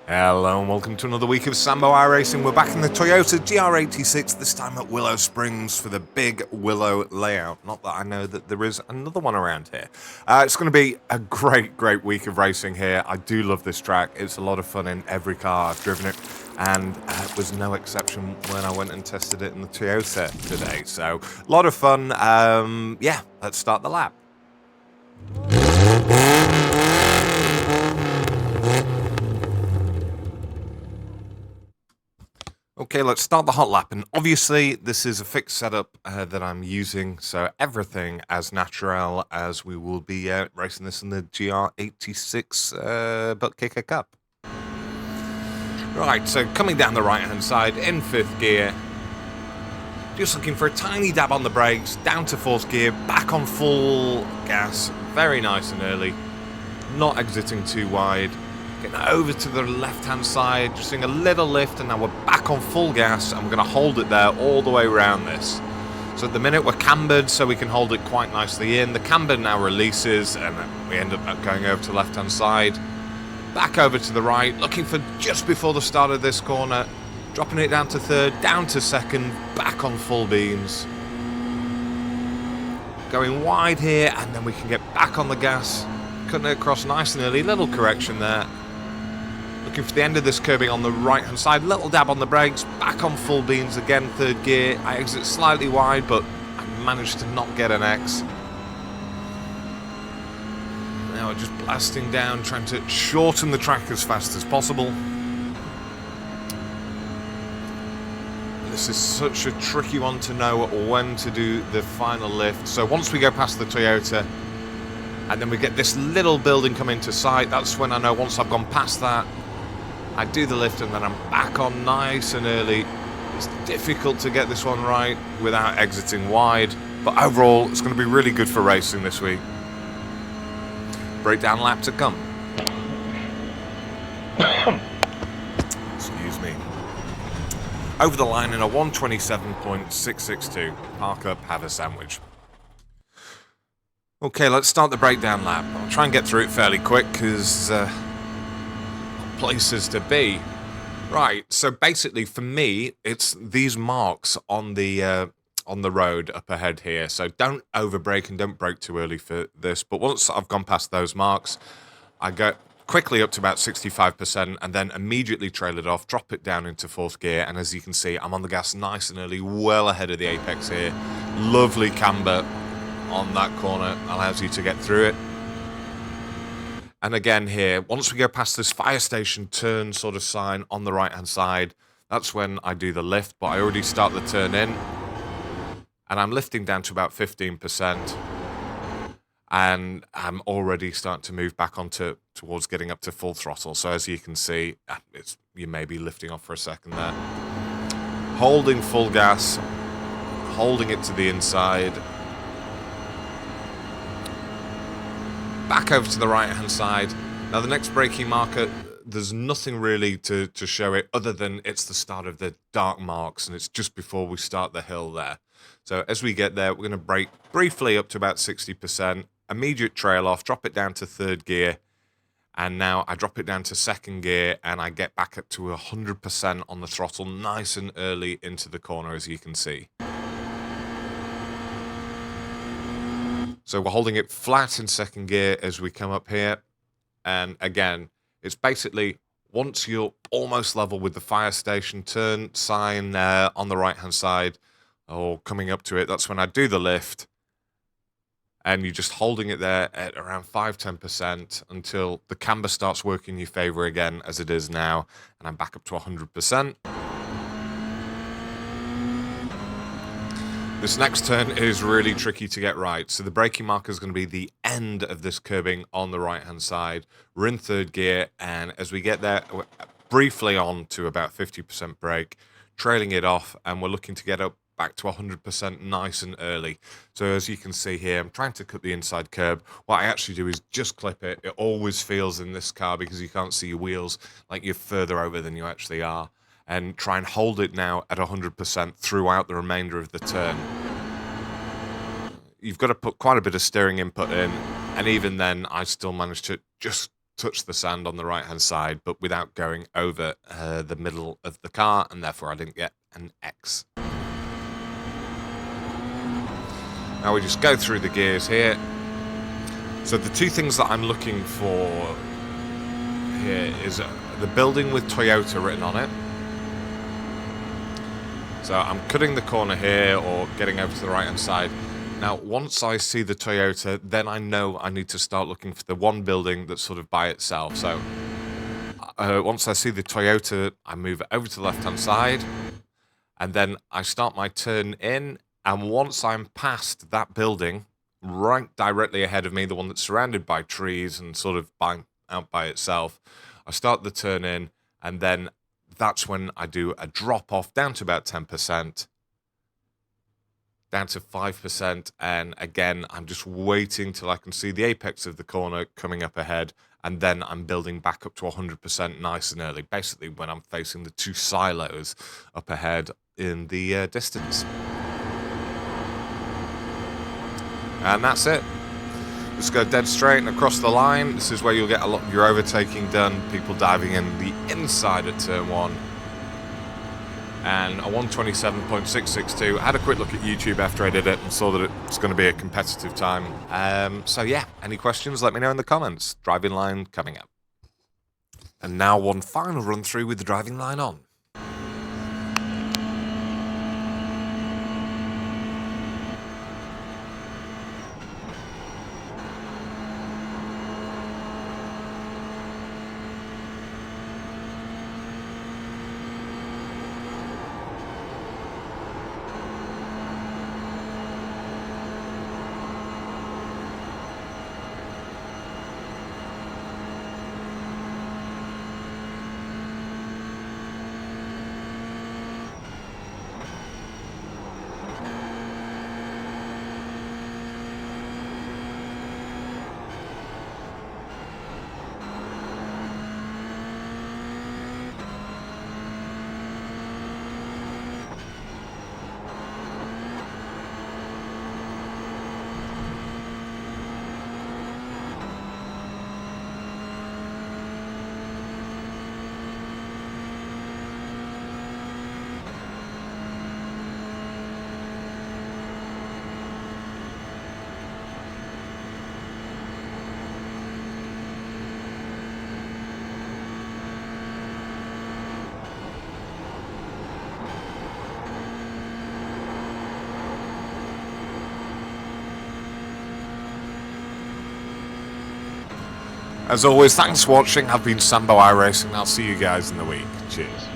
Hello and welcome to another week of Sambo iRacing. We're back in the Toyota GR86, this time at Willow Springs for the Big Willow layout. Not that I know that there is another one around here. It's going to be a great week of racing here. I do love this track. It's a lot of fun in every car. I've driven it, and it was no exception when I went and tested it in the Toyota today. So, a lot of fun. Yeah, let's start the lap. Okay, let's start the hot lap, and obviously this is a fixed setup that I'm using, so everything as natural as we will be racing this in the GR86 Buttkicker Cup. Right, so coming down the right-hand side in 5th gear, just looking for a tiny dab on the brakes, down to 4th gear, back on full gas, very nice and early, not exiting too wide. Getting over to the left-hand side, just doing a little lift, and now we're back on full gas, and we're going to hold it there all the way around this. So at the minute we're cambered, so we can hold it quite nicely in. The camber now releases, and we end up going over to the left-hand side. Back over to the right, looking for just before the start of this corner. Dropping it down to 3rd, down to 2nd, back on full beans. Going wide here, and then we can get back on the gas. Cutting it across nice and early, little correction there. Looking for the end of this curbing on the right-hand side. Little dab on the brakes. Back on full beans again, 3rd gear. I exit slightly wide, but I managed to not get an X. Now we're just blasting down, trying to shorten the track as fast as possible. This is such a tricky one to know when to do the final lift. So once we go past the Toyota, and then we get this little building come into sight, that's when I know once I've gone past that, I do the lift and then I'm back on nice and early. It's difficult to get this one right without exiting wide, but overall it's going to be really good for racing this week. Breakdown lap to come. Excuse me. Over the line in a 127.662. Park up, have a sandwich. Okay, let's start the breakdown lap. I'll try and get through it fairly quick because places to be. Right, so basically for me, it's these marks on the road up ahead here. So don't overbrake and don't brake too early for this. But once I've gone past those marks, I go quickly up to about 65% and then immediately trail it off, drop it down into 4th gear. And as you can see, I'm on the gas nice and early, well ahead of the apex here. Lovely camber on that corner, allows you to get through it. And again here, once we go past this fire station turn sort of sign on the right hand side, that's when I do the lift, but I already start the turn in and I'm lifting down to about 15% and I'm already starting to move back towards getting up to full throttle. So as you can see, you may be lifting off for a second there, holding full gas, holding it to the inside. Back over to the right-hand side. Now, the next braking marker, there's nothing really to show it other than it's the start of the dark marks, and it's just before we start the hill there. So as we get there, we're going to brake briefly up to about 60%, immediate trail off, drop it down to 3rd gear, and now I drop it down to 2nd gear, and I get back up to 100% on the throttle, nice and early into the corner, as you can see. So we're holding it flat in 2nd gear as we come up here. And again, it's basically once you're almost level with the fire station turn sign on the right-hand side or coming up to it, that's when I do the lift. And you're just holding it there at around 5-10% until the camber starts working in your favor again, as it is now. And I'm back up to 100%. This next turn is really tricky to get right. So the braking marker is going to be the end of this curbing on the right-hand side. We're in 3rd gear, and as we get there, we're briefly on to about 50% brake, trailing it off, and we're looking to get up back to 100% nice and early. So as you can see here, I'm trying to cut the inside curb. What I actually do is just clip it. It always feels in this car, because you can't see your wheels, like you're further over than you actually are. And try and hold it now at 100% throughout the remainder of the turn. You've got to put quite a bit of steering input in, and even then I still managed to just touch the sand on the right-hand side, but without going over the middle of the car, and therefore I didn't get an X. Now we just go through the gears here. So the two things that I'm looking for here is the building with Toyota written on it. So I'm cutting the corner here or getting over to the right-hand side. Now, once I see the Toyota, then I know I need to start looking for the one building that's sort of by itself. So once I see the Toyota, I move it over to the left-hand side, and then I start my turn in. And once I'm past that building, right directly ahead of me, the one that's surrounded by trees and sort of out by itself, I start the turn in, and then that's when I do a drop off down to about 10%, down to 5%, and again, I'm just waiting till I can see the apex of the corner coming up ahead, and then I'm building back up to 100% nice and early, basically when I'm facing the two silos up ahead in the distance. And that's it. Just go dead straight and across the line. This is where you'll get a lot of your overtaking done. People diving in the inside at turn 1. And a 127.662. I had a quick look at YouTube after I did it and saw that it's going to be a competitive time. So yeah, any questions, let me know in the comments. Driving line coming up. And now one final run through with the driving line on. As always, thanks for watching. I've been Sambo iRacing. I'll see you guys in the week. Cheers.